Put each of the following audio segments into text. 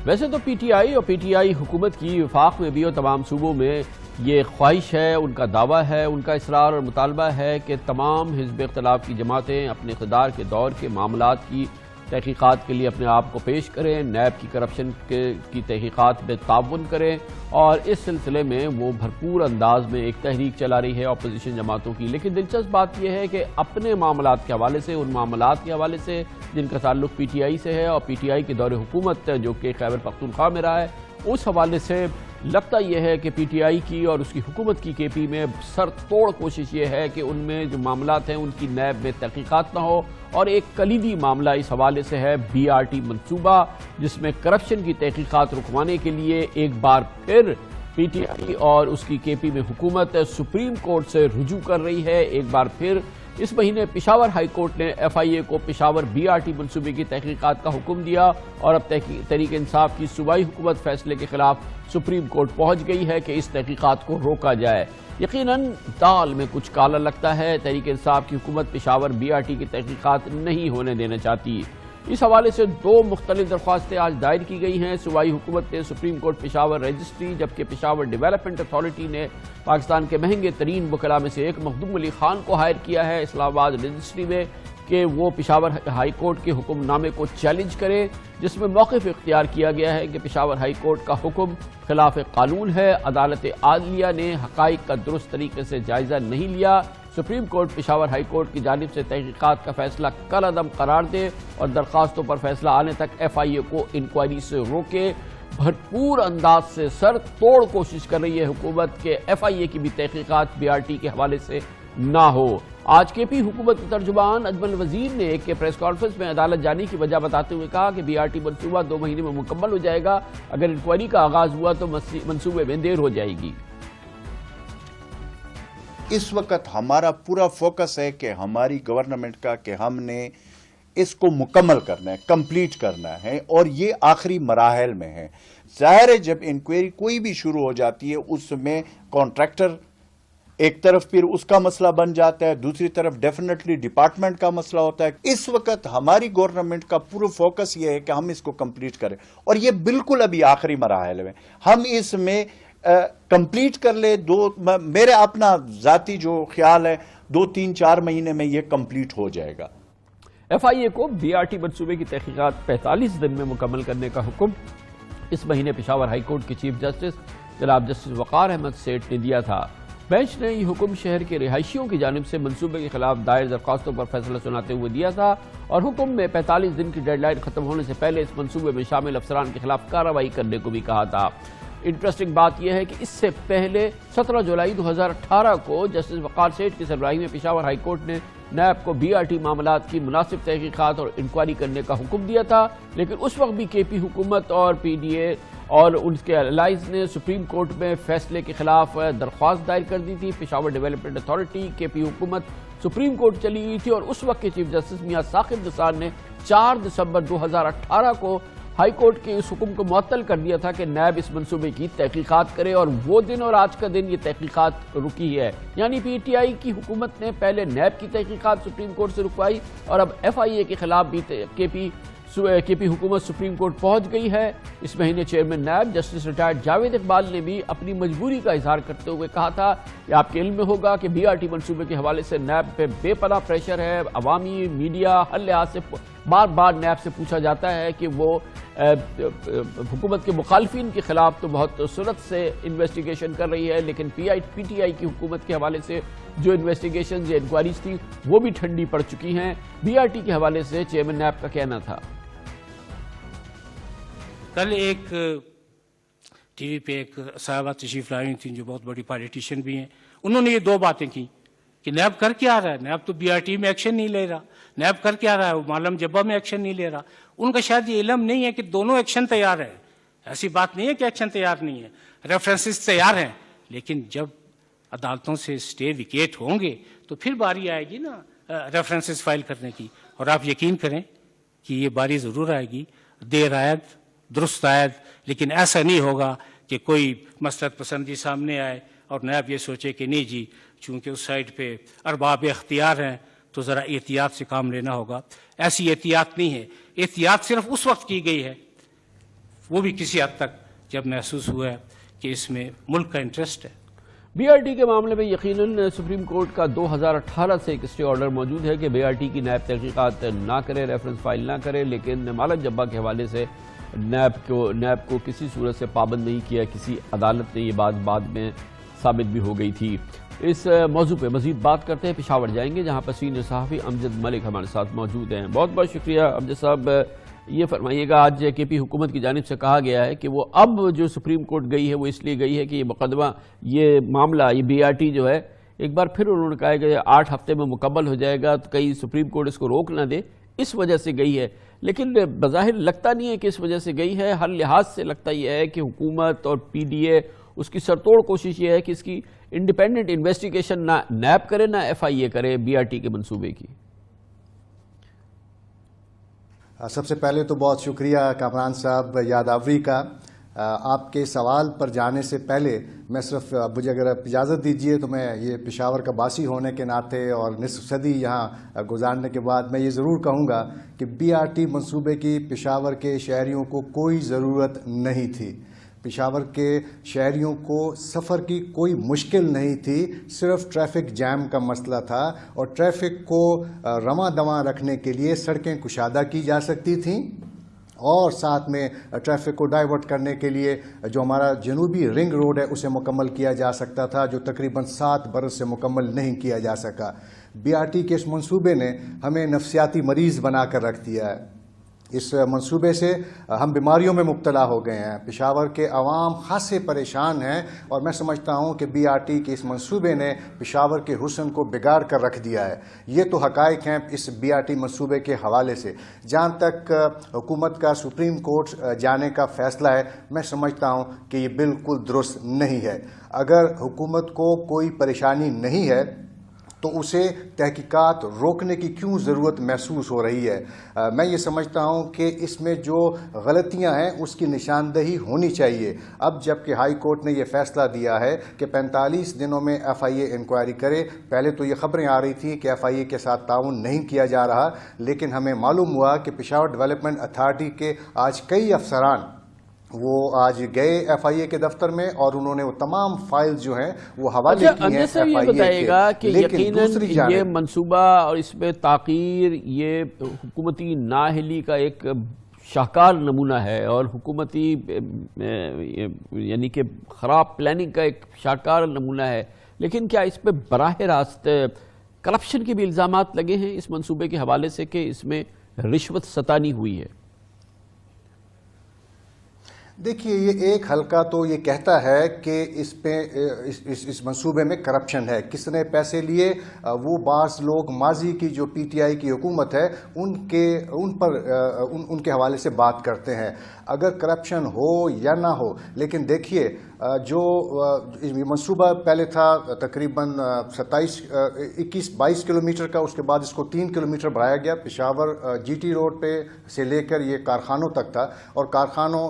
ویسے تو P T I اور پی ٹی آئی حکومت کی وفاق میں بھی اور تمام صوبوں میں یہ خواہش ہے، ان کا دعویٰ ہے، ان کا اصرار اور مطالبہ ہے کہ تمام حزب اختلاف کی جماعتیں اپنے اقتدار کے دور کے معاملات کی تحقیقات کے لیے اپنے آپ کو پیش کریں، نیب کی کرپشن کی تحقیقات میں تعاون کریں، اور اس سلسلے میں وہ بھرپور انداز میں ایک تحریک چلا رہی ہے اپوزیشن جماعتوں کی۔ لیکن دلچسپ بات یہ ہے کہ اپنے معاملات کے حوالے سے، ان معاملات کے حوالے سے جن کا تعلق پی ٹی آئی سے ہے اور پی ٹی آئی کے دور حکومت جو کہ خیبر پختونخوا میں رہا ہے، اس حوالے سے لگتا یہ ہے کہ پی ٹی آئی کی اور اس کی حکومت کی کے پی میں سر توڑ کوشش یہ ہے کہ ان میں جو معاملات ہیں ان کی نیب میں تحقیقات نہ ہو، اور ایک کلیدی معاملہ اس حوالے سے ہے بی آر ٹی منصوبہ، جس میں کرپشن کی تحقیقات رکوانے کے لیے ایک بار پھر پی ٹی آئی اور اس کی کے پی میں حکومت سپریم کورٹ سے رجوع کر رہی ہے۔ ایک بار پھر اس مہینے پشاور ہائی کورٹ نے ایف آئی اے کو پشاور بی آر ٹی منصوبے کی تحقیقات کا حکم دیا، اور اب تحریک انصاف کی صوبائی حکومت فیصلے کے خلاف سپریم کورٹ پہنچ گئی ہے کہ اس تحقیقات کو روکا جائے۔ یقیناً دال میں کچھ کالا لگتا ہے، تحریک انصاف کی حکومت پشاور بی آر ٹی کی تحقیقات نہیں ہونے دینا چاہتی۔ اس حوالے سے دو مختلف درخواستیں آج دائر کی گئی ہیں۔ صوبائی حکومت نے سپریم کورٹ پشاور رجسٹری، جبکہ پشاور ڈیولپمنٹ اتھارٹی نے پاکستان کے مہنگے ترین وکلاء میں سے ایک مخدوم علی خان کو ہائر کیا ہے اسلام آباد رجسٹری میں کہ وہ پشاور ہائی کورٹ کے حکم نامے کو چیلنج کرے، جس میں موقف اختیار کیا گیا ہے کہ پشاور ہائی کورٹ کا حکم خلاف قانون ہے۔ عدالت عدلیہ نے حقائق کا درست طریقے سے جائزہ نہیں لیا۔ Supreme court Peshawar high court کی جانب سے تحقیقات کا فیصلہ کالعدم قرار دے اور درخواستوں پر فیصلہ آنے تک ایف آئی اے کو انکوائری سے روکے۔ بھرپور انداز سے سر توڑ کوشش کر رہی ہے حکومت کہ ایف آئی اے کی بھی تحقیقات بی آر ٹی کے حوالے سے نہ ہو۔ آج کے پی حکومت کے ترجمان اجمل وزیر نے ایک پریس کانفرنس میں عدالت جانے کی وجہ بتاتے ہوئے کہا کہ بی آر ٹی منصوبہ 2 مہینے میں مکمل ہو جائے گا، اگر انکوائری کا آغاز ہوا تو منصوبے میں دیر ہو جائے گی۔ اس وقت ہمارا پورا فوکس ہے کہ ہماری گورنمنٹ کا کہ ہم نے اس کو مکمل کرنا ہے، کمپلیٹ کرنا ہے، اور یہ آخری مراحل میں ہے۔ ظاہر ہے جب انکوائری کوئی بھی شروع ہو جاتی ہے اس میں کانٹریکٹر ایک طرف پھر اس کا مسئلہ بن جاتا ہے، دوسری طرف ڈیفینیٹلی ڈپارٹمنٹ کا مسئلہ ہوتا ہے۔ اس وقت ہماری گورنمنٹ کا پورا فوکس یہ ہے کہ ہم اس کو کمپلیٹ کریں، اور یہ بالکل ابھی آخری مراحل میں ہم اس میں کمپلیٹ کر لے۔ میرے اپنا ذاتی جو خیال ہے 2-3-4 مہینے میں یہ کمپلیٹ ہو جائے گا۔ ایف آئی اے کو بی آر ٹی منصوبے کی تحقیقات 45 دن میں مکمل کرنے کا حکم اس مہینے پشاور ہائی کورٹ کے چیف جسٹس جناب جسٹس وقار احمد سیٹھ نے دیا تھا۔ بینچ نے یہ حکم شہر کے رہائشیوں کی جانب سے منصوبے کے خلاف دائر درخواستوں پر فیصلہ سناتے ہوئے دیا تھا، اور حکم میں 45 دن کی ڈیڈ لائن ختم ہونے سے پہلے اس منصوبے میں شامل افسران کے خلاف کارروائی کرنے کو بھی کہا تھا۔ انٹرسٹنگ بات یہ ہے کہ اس سے پہلے 17 جولائی 2018 کو جسٹس وقار سیٹھ کی سربراہی میں پشاور ہائی کورٹ نے نیب کو بی آر ٹی معاملات کی مناسب تحقیقات اور انکوائری کرنے کا حکم دیا تھا، لیکن اس وقت بھی کے پی حکومت اور پی ڈی اے اور ان کے الائز نے سپریم کورٹ میں فیصلے کے خلاف درخواست دائر کر دی تھی۔ پشاور ڈیولپمنٹ اتھارٹی کے پی حکومت سپریم کورٹ چلی ہوئی تھی، اور اس وقت کے چیف جسٹس میاں ثاقب نثار نے 4 دسمبر 2018 کو ہائی کورٹ کے اس حکم کو معطل کر دیا تھا کہ نیب اس منصوبے کی تحقیقات کرے، اور وہ دن اور آج کا دن یہ تحقیقات رکی ہے۔ یعنی پی ٹی آئی کی حکومت نے پہلے نیب کی تحقیقات سپریم کورٹ سے رکوائی، اور اب ایف آئی اے کے خلاف بھی کے پی حکومت سپریم کورٹ پہنچ گئی ہے۔ اس مہینے chairman NAB justice retired Javed Iqbal نے بھی اپنی مجبوری کا اظہار کرتے ہوئے کہا تھا کہ آپ کے علم میں ہوگا کہ بی آر ٹی منصوبے کے حوالے سے نیب پہ بے پناہ پریشر ہے، عوامی میڈیا ہر لحاظ سے بار بار نیب سے پوچھا جاتا ہے کہ وہ حکومت کے مخالفین کے خلاف تو بہت سرعت سے انویسٹیگیشن کر رہی ہے، لیکن پی ٹی آئی کی حکومت کے حوالے سے جو انویسٹیگیشنز یا انکوائریز تھی وہ بھی ٹھنڈی پڑ چکی ہیں۔ بی آر ٹی کے حوالے سے چیئرمین نیب کا کہنا تھا۔ کل ایک ٹی وی پہ ایک صاحبہ تشریف لائی تھیں جو بہت بڑی پالیٹیشین بھی ہیں، انہوں نے یہ 2 باتیں کی کہ نیب کر کیا رہا ہے، نیب تو بی آر ٹی میں ایکشن نہیں لے رہا، نیب کر کیا رہا ہے، وہ معلم جبہ میں ایکشن نہیں لے رہا۔ ان کا شاید یہ علم نہیں ہے کہ دونوں ایکشن تیار ہیں۔ ایسی بات نہیں ہے کہ ایکشن تیار نہیں ہے، ریفرنسز تیار ہیں، لیکن جب عدالتوں سے اسٹے ویکیٹ ہوں گے تو پھر باری آئے گی نا ریفرنسز فائل کرنے کی، اور آپ یقین کریں کہ یہ باری ضرور آئے گی، دیر آید درست آید، لیکن ایسا نہیں ہوگا کہ کوئی مصلحت پسندی سامنے آئے اور نیب یہ سوچے کہ نہیں جی چونکہ اس سائڈ پہ ارباب اختیار ہیں تو ذرا احتیاط سے کام لینا ہوگا۔ ایسی احتیاط نہیں ہے، احتیاط صرف اس وقت کی گئی ہے وہ بھی کسی حد تک جب محسوس ہوا ہے کہ اس میں ملک کا انٹرسٹ ہے۔ بی آر ٹی کے معاملے میں یقیناً سپریم کورٹ کا 2018 سے ایک اسٹے آرڈر موجود ہے کہ بی آر ٹی کی نیب تحقیقات نہ کرے، ریفرنس فائل نہ کرے، لیکن مالک جبہ کے حوالے سے نیب کو کسی صورت سے پابند نہیں کیا کسی عدالت نے، یہ بات بعد میں ثابت بھی ہو گئی تھی۔ اس موضوع پہ مزید بات کرتے ہیں، پشاور جائیں گے جہاں پر سینئر صحافی امجد ملک ہمارے ساتھ موجود ہیں۔ بہت بہت شکریہ امجد صاحب۔ یہ فرمائیے گا، آج کے پی حکومت کی جانب سے کہا گیا ہے کہ وہ اب جو سپریم کورٹ گئی ہے وہ اس لیے گئی ہے کہ یہ مقدمہ، یہ معاملہ، یہ بی آر ٹی جو ہے ایک بار پھر انہوں نے کہا کہ 8 ہفتے میں مکمل ہو جائے گا، تو کہیں سپریم کورٹ اس کو روک نہ دے، اس وجہ سے گئی ہے۔ لیکن بظاہر لگتا نہیں ہے کہ اس وجہ سے گئی ہے، ہر لحاظ سے لگتا یہ ہے کہ حکومت اور پی ڈی اے اس کی سرتوڑ کوشش یہ ہے کہ اس کی انڈیپینڈنٹ انویسٹیگیشن نہ نیب کرے نہ ایف آئی اے کرے بی آر ٹی کے منصوبے کی۔ سب سے پہلے تو بہت شکریہ کامران صاحب یادآوری کا۔ آپ کے سوال پر جانے سے پہلے میں صرف مجھے اگر آپ اجازت دیجئے تو میں یہ پشاور کا باسی ہونے کے ناطے اور نصف صدی یہاں گزارنے کے بعد میں یہ ضرور کہوں گا کہ بی آر ٹی منصوبے کی پشاور کے شہریوں کو کوئی ضرورت نہیں تھی۔ پشاور کے شہریوں کو سفر کی کوئی مشکل نہیں تھی، صرف ٹریفک جام کا مسئلہ تھا، اور ٹریفک کو رواں دواں رکھنے کے لیے سڑکیں کشادہ کی جا سکتی تھیں، اور ساتھ میں ٹریفک کو ڈائیورٹ کرنے کے لیے جو ہمارا جنوبی رنگ روڈ ہے اسے مکمل کیا جا سکتا تھا، جو تقریباً 7 برس سے مکمل نہیں کیا جا سکا۔ بی آر ٹی کے اس منصوبے نے ہمیں نفسیاتی مریض بنا کر رکھ دیا ہے۔ اس منصوبے سے ہم بیماریوں میں مبتلا ہو گئے ہیں، پشاور کے عوام خاصے پریشان ہیں، اور میں سمجھتا ہوں کہ بی آر ٹی کے اس منصوبے نے پشاور کے حسن کو بگاڑ کر رکھ دیا ہے۔ یہ تو حقائق ہیں اس بی آر ٹی منصوبے کے حوالے سے۔ جہاں تک حکومت کا سپریم کورٹ جانے کا فیصلہ ہے، میں سمجھتا ہوں کہ یہ بالکل درست نہیں ہے۔ اگر حکومت کو کوئی پریشانی نہیں ہے تو اسے تحقیقات روکنے کی کیوں ضرورت محسوس ہو رہی ہے؟ میں یہ سمجھتا ہوں کہ اس میں جو غلطیاں ہیں اس کی نشاندہی ہونی چاہیے۔ اب جب کہ ہائی کورٹ نے یہ فیصلہ دیا ہے کہ 45 دنوں میں ایف آئی اے انکوائری کرے، پہلے تو یہ خبریں آ رہی تھیں کہ ایف آئی اے کے ساتھ تعاون نہیں کیا جا رہا، لیکن ہمیں معلوم ہوا کہ پشاور ڈیولپمنٹ اتھارٹی کے آج کئی افسران وہ آج گئے ایف آئی اے کے دفتر میں، اور انہوں نے وہ تمام فائل جو ہیں وہ حوالے کی ہیں ایف آئی اے کے۔ بتائیے گا کہ یقیناً یہ منصوبہ اور اس میں تاخیر یہ حکومتی نااہلی کا ایک شاہکار نمونہ ہے، اور حکومتی یعنی کہ خراب پلاننگ کا ایک شاہکار نمونہ ہے، لیکن کیا اس پہ براہ راست کرپشن کے بھی الزامات لگے ہیں اس منصوبے کے حوالے سے کہ اس میں رشوت ستانی ہوئی ہے؟ دیکھیے، یہ ایک حلقہ تو یہ کہتا ہے کہ اس منصوبے میں کرپشن ہے، کس نے پیسے لیے، وہ بعض لوگ ماضی کی جو پی ٹی آئی کی حکومت ہے ان کے حوالے سے بات کرتے ہیں۔ اگر کرپشن ہو یا نہ ہو، لیکن دیکھیے جو منصوبہ پہلے تھا تقریباً 21-22 کلومیٹر کا، اس کے بعد اس کو 3 کلومیٹر بڑھایا گیا۔ پشاور جی ٹی روڈ پہ سے لے کر یہ کارخانوں تک تھا، اور کارخانوں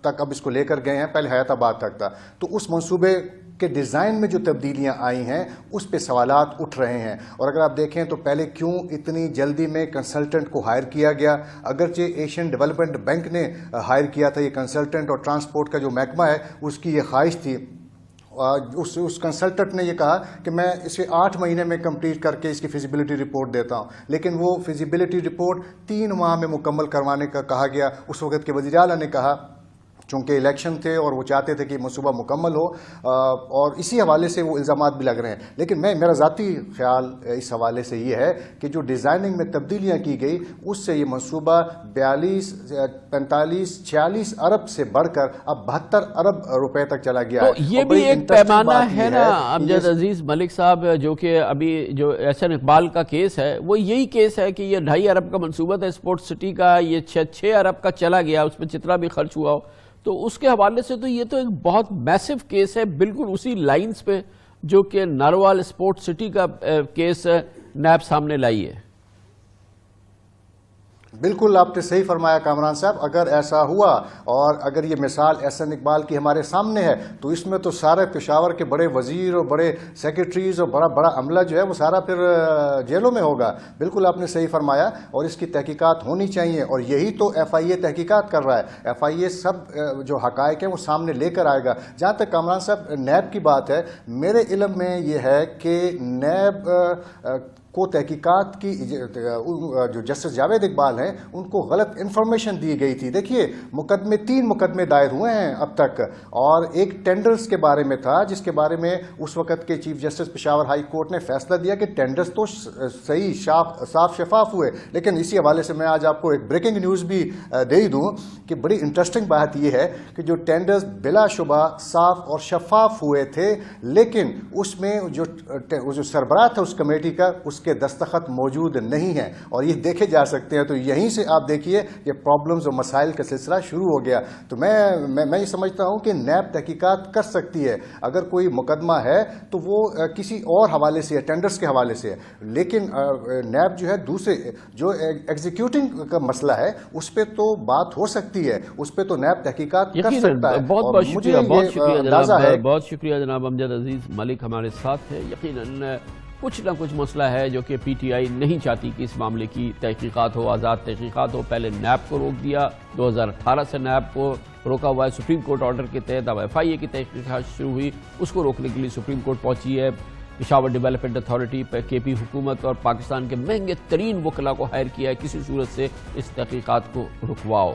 تک اب اس کو لے کر گئے ہیں، پہلے حیات آباد تک تھا۔ تو اس منصوبے کے ڈیزائن میں جو تبدیلیاں آئی ہیں اس پہ سوالات اٹھ رہے ہیں، اور اگر آپ دیکھیں تو پہلے کیوں اتنی جلدی میں کنسلٹنٹ کو ہائر کیا گیا؟ اگرچہ ایشین ڈیولپمنٹ بینک نے ہائر کیا تھا یہ کنسلٹنٹ، اور ٹرانسپورٹ کا جو محکمہ ہے اس کی یہ خواہش تھی، اس کنسلٹنٹ نے یہ کہا کہ میں اسے 8 مہینے میں کمپلیٹ کر کے اس کی فیزیبلٹی رپورٹ دیتا ہوں، لیکن وہ فیزیبلٹی رپورٹ 3 ماہ میں مکمل کروانے کا کہا گیا۔ اس وقت کے وزیر اعلیٰ نے کہا، چونکہ الیکشن تھے اور وہ چاہتے تھے کہ منصوبہ مکمل ہو، اور اسی حوالے سے وہ الزامات بھی لگ رہے ہیں۔ لیکن میرا ذاتی خیال اس حوالے سے یہ ہے کہ جو ڈیزائننگ میں تبدیلیاں کی گئی اس سے یہ منصوبہ 42, 45, 46 ارب سے بڑھ کر اب 72 ارب روپے تک چلا گیا ہے۔ یہ بھی ایک پیمانہ ہے نا امجد عزیز ملک صاحب، جو کہ ابھی جو احسن اقبال کا کیس ہے وہ یہی کیس ہے کہ یہ 2.5 ارب کا منصوبہ تھا اسپورٹ سٹی کا، یہ 6 ارب کا چلا گیا، اس میں جتنا بھی خرچ ہوا ہو، تو اس کے حوالے سے تو یہ تو ایک بہت میسو کیس ہے، بالکل اسی لائنز پہ جو کہ ناروال اسپورٹ سٹی کا کیس نیب سامنے لائی ہے۔ بالکل آپ نے صحیح فرمایا کامران صاحب. اگر ایسا ہوا اور اگر یہ مثال احسن اقبال کی ہمارے سامنے ہے تو اس میں تو سارے پشاور کے بڑے وزیر اور بڑے سیکرٹریز اور بڑا عملہ جو ہے وہ سارا پھر جیلوں میں ہوگا. بالکل آپ نے صحیح فرمایا, اور اس کی تحقیقات ہونی چاہیے, اور یہی تو ایف آئی اے تحقیقات کر رہا ہے. ایف آئی اے سب جو حقائق ہیں وہ سامنے لے کر آئے گا. جہاں تک کامران صاحب نیب کی بات ہے, میرے علم میں یہ ہے کہ نیب کو تحقیقات کی جو جسٹس جاوید اقبال ہیں ان کو غلط انفارمیشن دی گئی تھی. دیکھیے 3 مقدمے دائر ہوئے ہیں اب تک, اور ایک ٹینڈرز کے بارے میں تھا جس کے بارے میں اس وقت کے chief justice Peshawar high court نے فیصلہ دیا کہ ٹینڈرز تو صحیح صاف شفاف ہوئے. لیکن اسی حوالے سے میں آج آپ کو ایک بریکنگ نیوز بھی دے دوں کہ بڑی انٹرسٹنگ بات یہ ہے کہ جو ٹینڈرز بلا شبہ صاف اور شفاف ہوئے تھے, لیکن اس میں جو سربراہ تھا اس کمیٹی کا اس کے دستخط موجود نہیں ہیں, اور یہ دیکھے جا سکتے ہیں. تو یہیں سے آپ دیکھیے کہ پرابلمز اور مسائل کا سلسلہ شروع ہو گیا. تو میں یہ سمجھتا ہوں کہ نیب تحقیقات کر سکتی ہے. اگر کوئی مقدمہ ہے تو وہ کسی اور حوالے سے ہے, ٹینڈرز کے حوالے سے ہے, لیکن نیب جو ہے دوسرے جو ایگزیکیوٹنگ کا مسئلہ ہے اس پہ تو بات ہو سکتی ہے, اس پہ تو نیب تحقیقات کر سکتا ہے. بہت شکریہ جناب امجد عزیز ملک ہمارے ساتھ ہے. یقیناً کچھ نہ کچھ مسئلہ ہے جو کہ پی ٹی آئی نہیں چاہتی کہ اس معاملے کی تحقیقات ہو, آزاد تحقیقات ہو. پہلے نیب کو روک دیا, 2018 سے نیب کو روکا ہوا ہے سپریم کورٹ آرڈر کے تحت. اب ایف آئی اے کی تحقیقات شروع ہوئی, اس کو روکنے کے لیے سپریم کورٹ پہنچی ہے. پشاور ڈیولپمنٹ اتھارٹی کے پی حکومت اور پاکستان کے مہنگے ترین وکلاء کو ہائر کیا ہے, کسی صورت سے اس تحقیقات کو رکواؤ.